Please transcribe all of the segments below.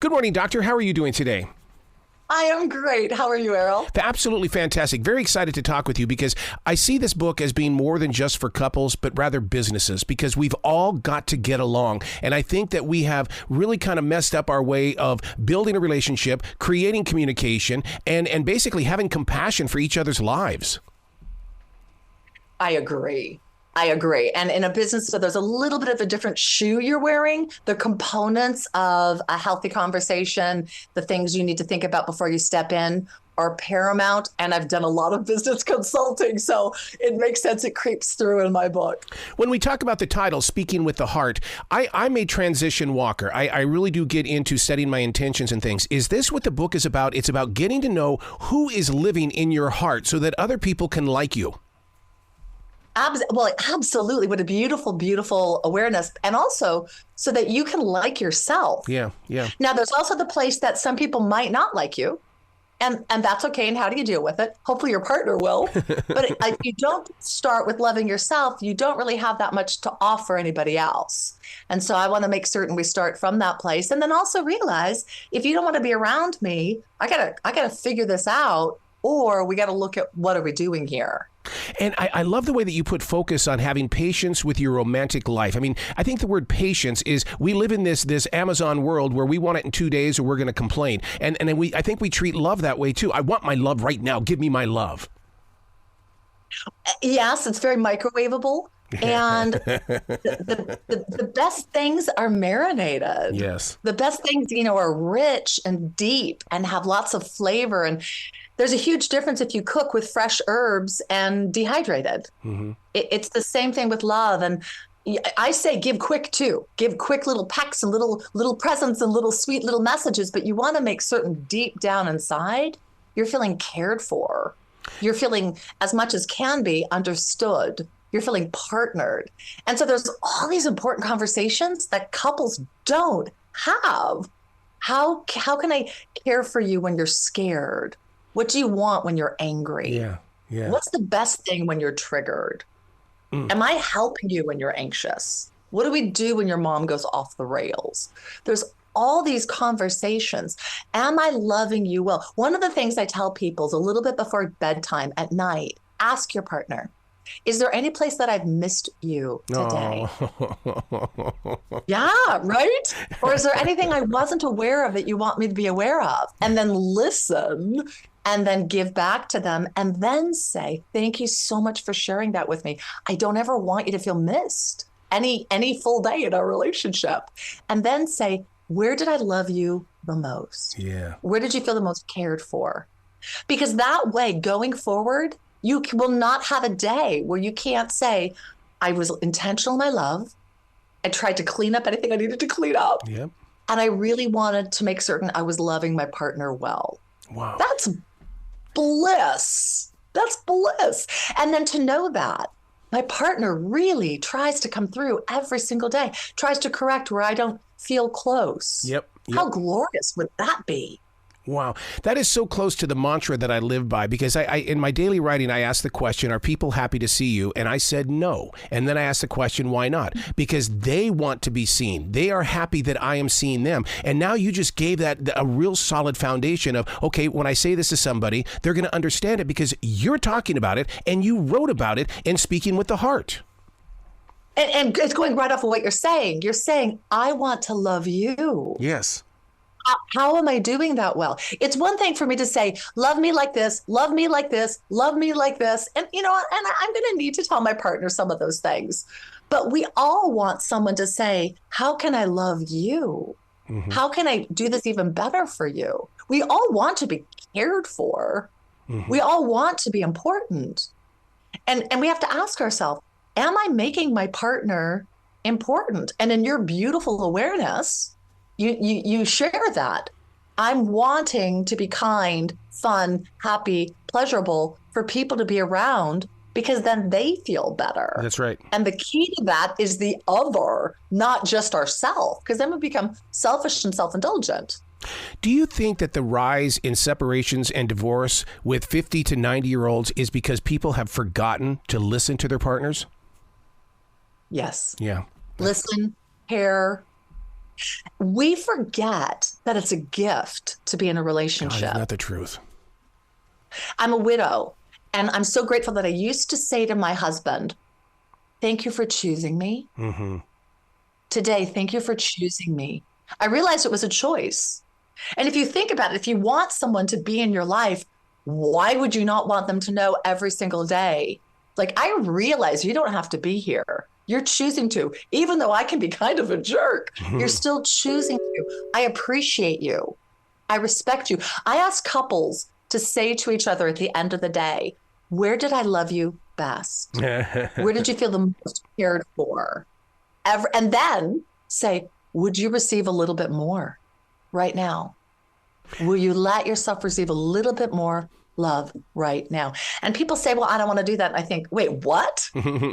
Good morning, doctor. How are you doing today? I am great. How are you, Errol? Absolutely fantastic. Very excited to talk with you because I see this book as being more than just for couples, but rather businesses, because we've all got to get along. And I think that we have really kind of messed up our way of building a relationship, creating communication, and basically having compassion for each other's lives. I agree. And in a business, so there's a little bit of a different shoe you're wearing. The components of a healthy conversation, the things you need to think about before you step in are paramount. And I've done a lot of business consulting, so it makes sense. It creeps through in my book. When we talk about the title, Speaking with the Heart, I'm a transition walker. I really do get into setting my intentions and things. Is this what the book is about? It's about getting to know who is living in your heart so that other people can like you. Well, absolutely. What a beautiful, beautiful awareness. And also so that you can like yourself. Yeah. Now, there's also the place that some people might not like you. And that's okay. And how do you deal with it? Hopefully your partner will. But if you don't start with loving yourself, you don't really have that much to offer anybody else. And so I want to make certain we start from that place. And then also realize if you don't want to be around me, I gotta figure this out, or we got to look at what are we doing here. And I love the way that you put focus on having patience with your romantic life. I mean, I think the word patience is we live in this Amazon world where we want it in 2 days or we're going to complain. And I think we treat love that way too. I want my love right now. Give me my love. Yes, it's very microwavable. And the best things are marinated. Yes. The best things, are rich and deep and have lots of flavor. And there's a huge difference if you cook with fresh herbs and dehydrated. Mm-hmm. It's the same thing with love. And I say give quick too. Give quick little pecks and little presents and little sweet little messages. But you want to make certain deep down inside, you're feeling cared for. You're feeling as much as can be understood. You're feeling partnered. And so there's all these important conversations that couples don't have. How can I care for you when you're scared? What do you want when you're angry? Yeah. What's the best thing when you're triggered? Am I helping you when you're anxious? What do we do when your mom goes off the rails? There's all these conversations. Am I loving you well? One of the things I tell people is a little bit before bedtime at night, ask your partner, is there any place that I've missed you today? Oh. Yeah, right? Or is there anything I wasn't aware of that you want me to be aware of? And then listen and then give back to them and then say, thank you so much for sharing that with me. I don't ever want you to feel missed any full day in our relationship. And then say, where did I love you the most? Yeah. Where did you feel the most cared for? Because that way, going forward, you will not have a day where you can't say, I was intentional in my love. I tried to clean up anything I needed to clean up. Yep. And I really wanted to make certain I was loving my partner well. Wow. That's bliss. That's bliss. And then to know that my partner really tries to come through every single day, tries to correct where I don't feel close. Yep. How glorious would that be? Wow. That is so close to the mantra that I live by, because I in my daily writing, I asked the question, are people happy to see you? And I said no. And then I asked the question, why not? Because they want to be seen. They are happy that I am seeing them. And now you just gave that a real solid foundation of, okay, when I say this to somebody, they're going to understand it because you're talking about it and you wrote about it in Speaking with the Heart. And it's going right off of what you're saying. You're saying, I want to love you. Yes. How am I doing that well? It's one thing for me to say, love me like this, love me like this, love me like this. And, and I'm going to need to tell my partner some of those things. But we all want someone to say, how can I love you? Mm-hmm. How can I do this even better for you? We all want to be cared for. Mm-hmm. We all want to be important. And we have to ask ourselves, am I making my partner important? And in your beautiful awareness, you share that. I'm wanting to be kind, fun, happy, pleasurable for people to be around because then they feel better. That's right. And the key to that is the other, not just ourselves, because then we become selfish and self-indulgent. Do you think that the rise in separations and divorce with 50 to 90-year-olds is because people have forgotten to listen to their partners? Yes. Yeah. Listen, care, We forget that it's a gift to be in a God, relationship. isn't that the truth? I'm a widow, and I'm so grateful that I used to say to my husband, thank you for choosing me. Mm-hmm. Today, thank you for choosing me. I realized it was a choice. And if you think about it, if you want someone to be in your life, why would you not want them to know every single day? Like, I realize you don't have to be here. You're choosing to, even though I can be kind of a jerk, you're still choosing to. I appreciate you. I respect you. I ask couples to say to each other at the end of the day, where did I love you best? Where did you feel the most cared for? And then say, would you receive a little bit more right now? Will you let yourself receive a little bit more love right now? And people say, well, I don't want to do that. And I think, wait, what?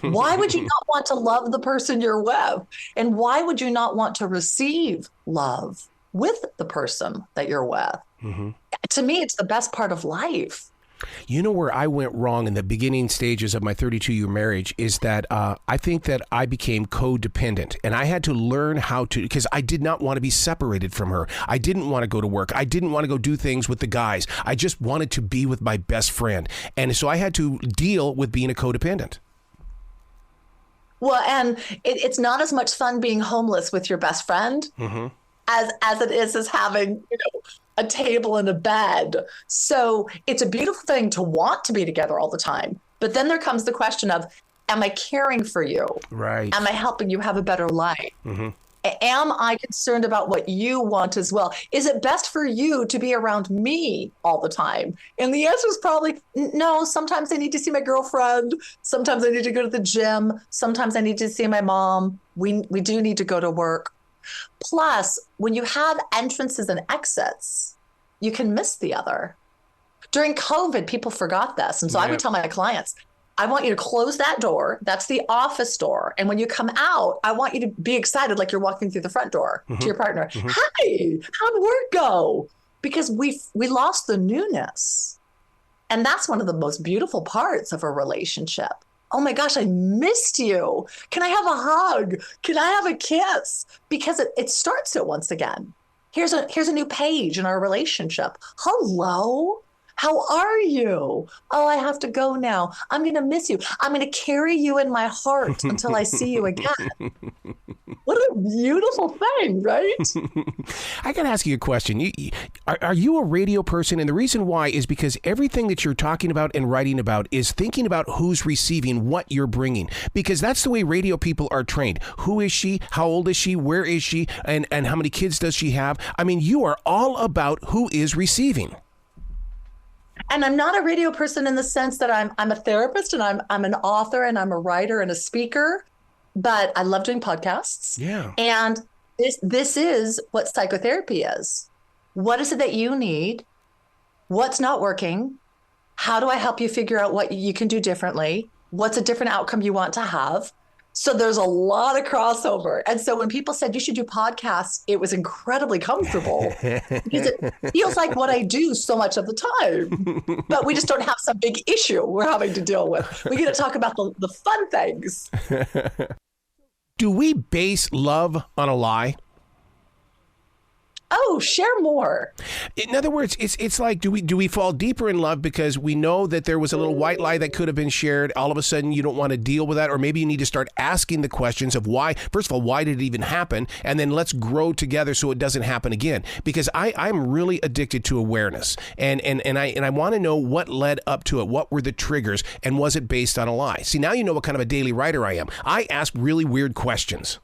Why would you not want to love the person you're with? And why would you not want to receive love with the person that you're with? Mm-hmm. To me, it's the best part of life. You know where I went wrong in the beginning stages of my 32-year marriage is that I think that I became codependent, and I had to learn how to, because I did not want to be separated from her. I didn't want to go to work. I didn't want to go do things with the guys. I just wanted to be with my best friend. And so I had to deal with being a codependent. Well, and it's not as much fun being homeless with your best friend as it is as having, a table and a bed. So it's a beautiful thing to want to be together all the time. But then there comes the question of, am I caring for you? Right. Am I helping you have a better life? Mm-hmm. Am I concerned about what you want as well? Is it best for you to be around me all the time? And the answer is probably no. Sometimes I need to see my girlfriend. Sometimes I need to go to the gym. Sometimes I need to see my mom. We do need to go to work. Plus, when you have entrances and exits, you can miss the other. During COVID, people forgot this. And so I would tell my clients, I want you to close that door. That's the office door. And when you come out, I want you to be excited like you're walking through the front door to your partner. Hi, how'd work go? Because we lost the newness. And that's one of the most beautiful parts of a relationship. Oh my gosh, I missed you. Can I have a hug? Can I have a kiss? Because it starts it once again. Here's a new page in our relationship. Hello, how are you? Oh, I have to go now. I'm going to miss you. I'm going to carry you in my heart until I see you again. What a beautiful thing, right? I got to ask you a question. Are you a radio person? And the reason why is because everything that you're talking about and writing about is thinking about who's receiving what you're bringing. Because that's the way radio people are trained. Who is she? How old is she? Where is she? And how many kids does she have? I mean, you are all about who is receiving. And I'm not a radio person in the sense that I'm a therapist and I'm an author and I'm a writer and a speaker. But I love doing podcasts. Yeah. And this is what psychotherapy is. What is it that you need? What's not working? How do I help you figure out what you can do differently? What's a different outcome you want to have? So there's a lot of crossover. And so when people said you should do podcasts, it was incredibly comfortable because it feels like what I do so much of the time. But we just don't have some big issue we're having to deal with. We get to talk about the fun things. Do we base love on a lie? Oh, share more. In other words, it's like, do we fall deeper in love because we know that there was a little white lie that could have been shared? All of a sudden, you don't want to deal with that, or maybe you need to start asking the questions of why. First of all, why did it even happen? And then let's grow together so it doesn't happen again. Because I'm really addicted to awareness, and I want to know what led up to it. What were the triggers, and was it based on a lie? See, now you know what kind of a daily writer I am. I ask really weird questions.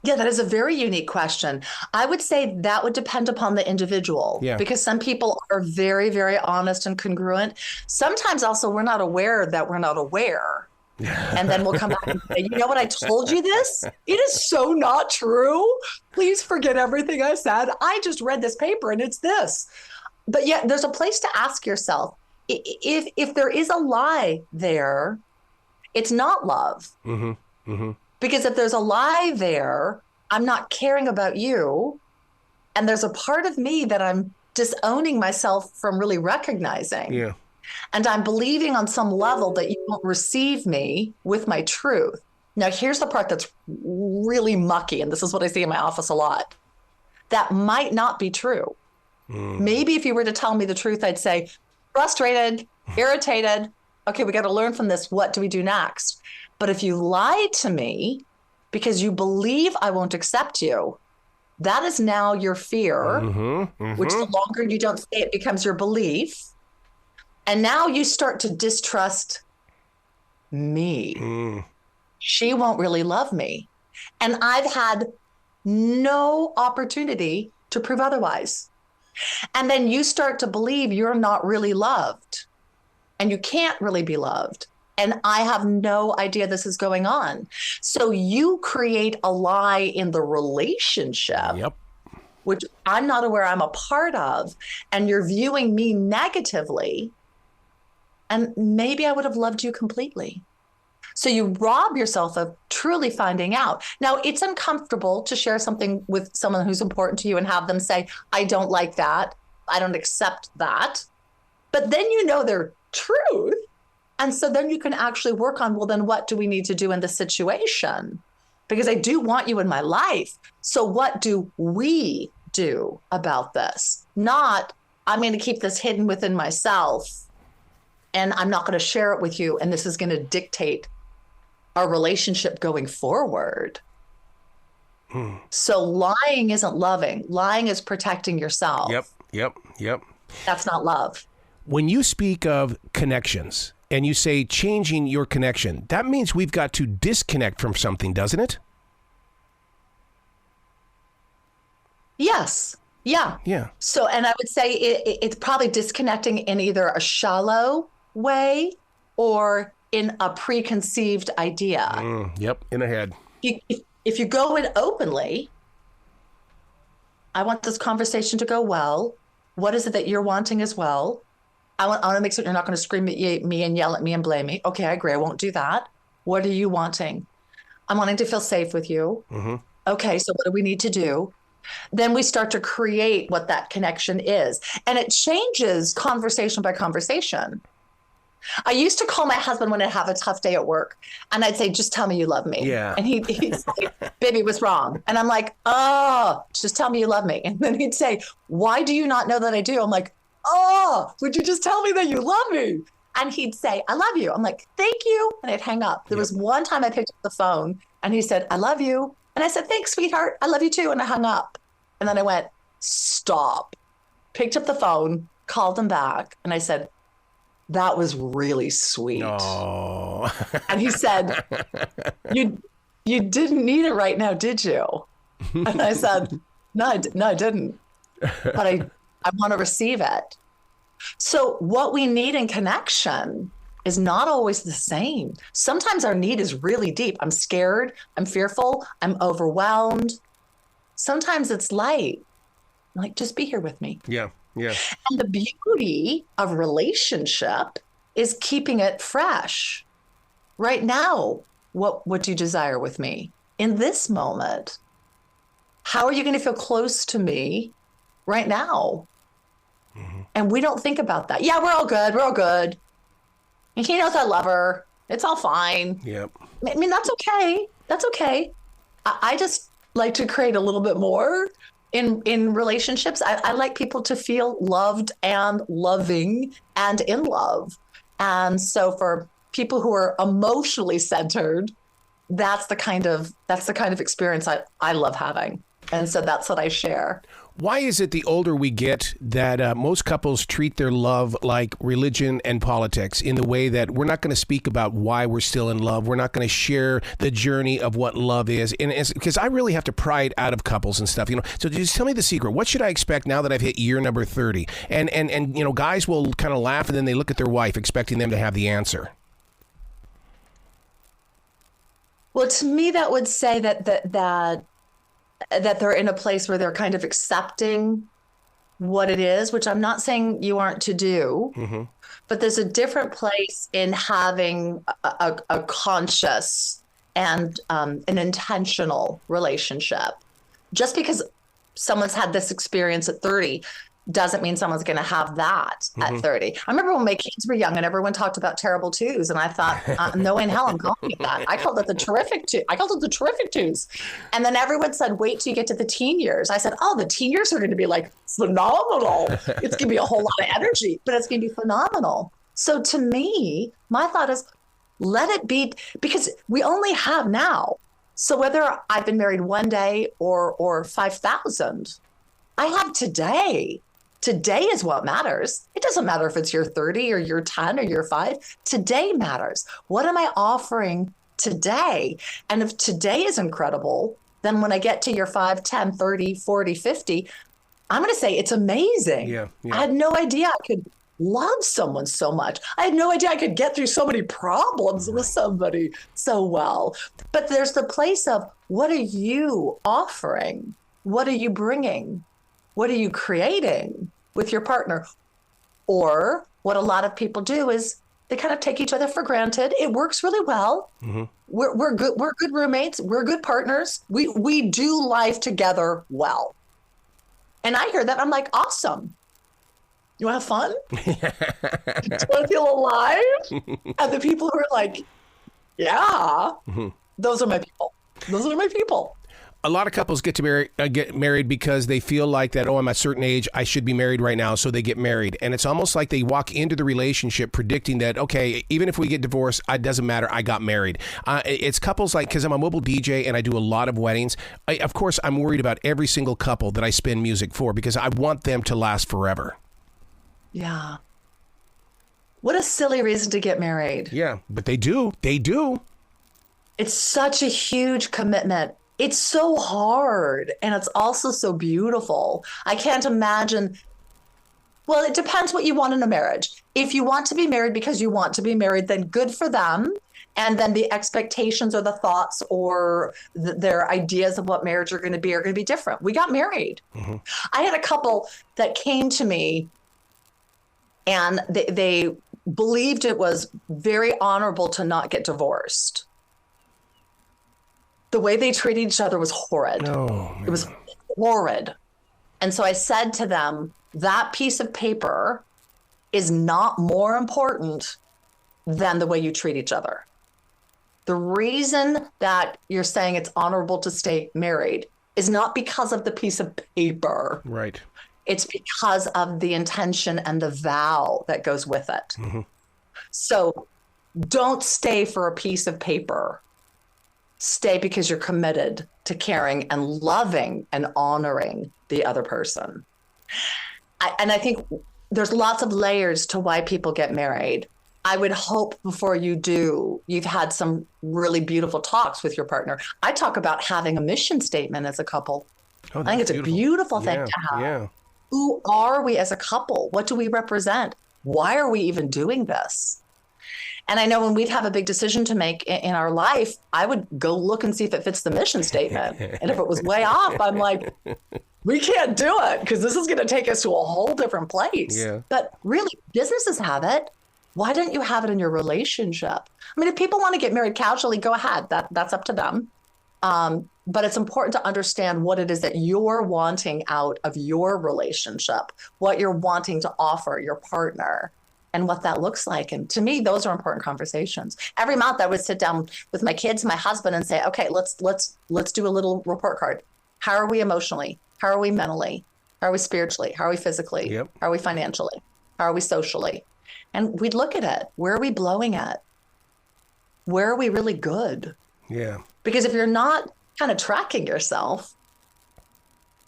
Yeah, that is a very unique question. I would say that would depend upon the individual because some people are very, very honest and congruent. Sometimes also we're not aware that we're not aware. And then we'll come back and say, you know what, I told you this? It is so not true. Please forget everything I said. I just read this paper and it's this. But yet there's a place to ask yourself, if there is a lie there, it's not love. Mm-hmm. Mm-hmm. Because if there's a lie there, I'm not caring about you. And there's a part of me that I'm disowning myself from really recognizing. Yeah. And I'm believing on some level that you won't receive me with my truth. Now, here's the part that's really mucky, and this is what I see in my office a lot. That might not be true. Maybe if you were to tell me the truth, I'd say, frustrated, irritated. Okay, we got to learn from this. What do we do next? But if you lie to me because you believe I won't accept you, that is now your fear, which the longer you don't say it becomes your belief. And now you start to distrust me. She won't really love me. And I've had no opportunity to prove otherwise. And then you start to believe you're not really loved and you can't really be loved. And I have no idea this is going on. So you create a lie in the relationship, which I'm not aware I'm a part of, and you're viewing me negatively. And maybe I would have loved you completely. So you rob yourself of truly finding out. Now, it's uncomfortable to share something with someone who's important to you and have them say, I don't like that. I don't accept that. But then you know their truth. And so then you can actually work on, well, then what do we need to do in this situation? Because I do want you in my life. So what do we do about this? Not, I'm going to keep this hidden within myself and I'm not going to share it with you. And this is going to dictate our relationship going forward. So lying isn't loving. Lying is protecting yourself. Yep. That's not love. When you speak of connections and you say changing your connection, that means we've got to disconnect from something, doesn't it? Yes. Yeah. So, and I would say it's probably disconnecting in either a shallow way or in a preconceived idea. In a head. If you go in openly, I want this conversation to go well. What is it that you're wanting as well? I want to make sure you're not going to scream at me and yell at me and blame me. Okay, I agree. I won't do that. What are you wanting? I'm wanting to feel safe with you. Okay, so what do we need to do? Then we start to create what that connection is. And it changes conversation by conversation. I used to call my husband when I have a tough day at work and I'd say, just tell me you love me. Yeah. And he'd say, baby, what's wrong? And I'm like, oh, just tell me you love me. And then he'd say, why do you not know that I do? I'm like, oh, would you just tell me that you love me? And he'd say, I love you. I'm like, thank you. And I'd hang up. There was one time I picked up the phone and he said, I love you. And I said, thanks, sweetheart. I love you too. And I hung up. And then I went, stop. Picked up the phone, called him back. And I said, that was really sweet. Oh. And he said, you didn't need it right now, did you? And I said, no, I didn't. But I want to receive it. So what we need in connection is not always the same. Sometimes our need is really deep. I'm scared. I'm fearful. I'm overwhelmed. Sometimes it's light. Like, just be here with me. Yeah. And the beauty of relationship is keeping it fresh. Right now, what do you desire with me in this moment? How are you going to feel close to me right now? And we don't think about that. Yeah, we're all good. And he knows I love her. It's all fine. Yep. I mean, that's okay. I just like to create a little bit more in relationships. I like people to feel loved and loving and in love. And so for people who are emotionally centered, that's the kind of experience I love having. And so that's what I share. Why is it the older we get that most couples treat their love like religion and politics in the way that we're not going to speak about why we're still in love? We're not going to share the journey of what love is. And it's because I really have to pry it out of couples and stuff, So just tell me the secret. What should I expect now that I've hit year number 30? And guys will kind of laugh and then they look at their wife expecting them to have the answer. Well, to me, that would say that they're in a place where they're kind of accepting what it is, which I'm not saying you aren't to do, but there's a different place in having a conscious and an intentional relationship. Just because someone's had this experience at 30 doesn't mean someone's going to have that at 30. I remember when my kids were young and everyone talked about terrible twos. And I thought, no way in hell I'm calling it that. I called it the terrific two. I called it the terrific twos. And then everyone said, wait till you get to the teen years. I said, oh, the teen years are going to be like phenomenal. It's going to be a whole lot of energy, but it's going to be phenomenal. So to me, my thought is let it be, because we only have now. So whether I've been married one day or 5,000, I have today. Today is what matters. It doesn't matter if it's year 30 or year 10 or year 5. Today matters. What am I offering today? And if today is incredible, then when I get to year 5, 10, 30, 40, 50, I'm going to say it's amazing. Yeah. I had no idea I could love someone so much. I had no idea I could get through so many problems with somebody so well. But there's the place of, what are you offering? What are you bringing? What are you creating with your partner? Or what a lot of people do is they kind of take each other for granted. It works really well. We're good roommates. We're good partners. We do life together well. And I hear that, I'm like, awesome. You want to have fun? Do you want to feel alive? And the people who are like, yeah, those are my people. Those are my people. A lot of couples get married because they feel like that, oh, I'm a certain age, I should be married right now, so they get married. And it's almost like they walk into the relationship predicting that, okay, even if we get divorced, it doesn't matter, I got married. It's couples like, because I'm a mobile DJ and I do a lot of weddings, of course, I'm worried about every single couple that I spin music for because I want them to last forever. Yeah. What a silly reason to get married. Yeah, but they do. They do. It's such a huge commitment. It's so hard, and it's also so beautiful. I can't imagine. Well, it depends what you want in a marriage. If you want to be married because you want to be married, then good for them. And then the expectations or the thoughts or their ideas of what marriage are going to be different. We got married. I had a couple that came to me, and they believed it was very honorable to not get divorced. The way they treated each other was horrid. Oh, it was horrid. And so I said to them, that piece of paper is not more important than the way you treat each other. The reason that you're saying it's honorable to stay married is not because of the piece of paper. Right. It's because of the intention and the vow that goes with it. So don't stay for a piece of paper. Stay because you're committed to caring and loving and honoring the other person. And I think there's lots of layers to why people get married. I would hope before you do, you've had some really beautiful talks with your partner. I talk about having a mission statement as a couple. I think it's beautiful. A beautiful thing to have. Yeah. Who are we as a couple? What do we represent? Why are we even doing this? And I know when we'd have a big decision to make in our life, I would go look and see if it fits the mission statement. And if it was way off, I'm like, we can't do it because this is going to take us to a whole different place. Yeah. But really, businesses have it. Why don't you have it in your relationship? I mean, if people want to get married casually, go ahead. That's up to them. But it's important to understand what it is that you're wanting out of your relationship, what you're wanting to offer your partner, and what that looks like. And to me, those are important conversations. Every month I would sit down with my kids, my husband, and say, okay, let's do a little report card. How are we emotionally? How are we mentally? How are we spiritually? How are we physically? Yep. How are we financially? How are we socially? And we'd look at it. Where are we blowing at? Where are we really good? Yeah. Because if you're not kind of tracking yourself,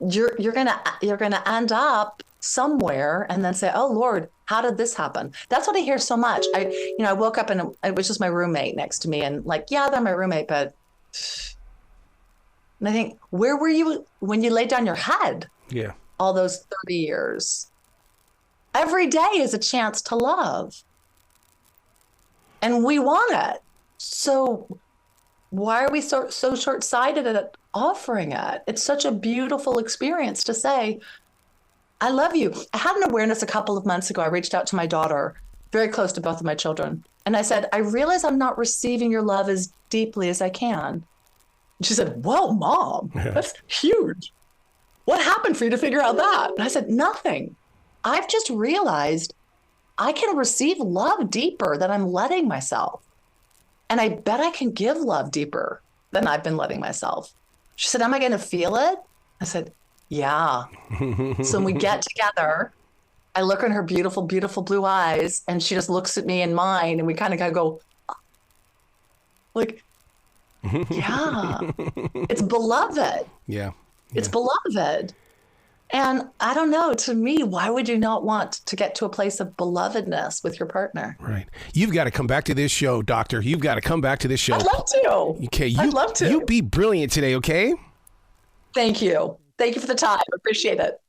you're gonna end up somewhere and then say, oh Lord, how did this happen? That's what I hear so much. I woke up and it was just my roommate next to me, and like, yeah, they're my roommate, but and I think, where were you when you laid down your head? Yeah. All those 30 years. Every day is a chance to love. And we want it. So why are we so short-sighted at offering it? It's such a beautiful experience to say, I love you. I had an awareness a couple of months ago. I reached out to my daughter, very close to both of my children. And I said, I realize I'm not receiving your love as deeply as I can. And she said, whoa, Mom, that's huge. What happened for you to figure out that? And I said, nothing. I've just realized I can receive love deeper than I'm letting myself. And I bet I can give love deeper than I've been letting myself. She said, am I going to feel it? I said, yeah. So when we get together, I look in her beautiful, beautiful blue eyes, and she just looks at me in mine, and we kind of go, like, yeah, it's beloved. Yeah. It's beloved. And I don't know, to me, why would you not want to get to a place of belovedness with your partner? Right. You've got to come back to this show, doctor. You've got to come back to this show. I'd love to. Okay. I'd love to. You be brilliant today, okay? Thank you. Thank you for the time. Appreciate it.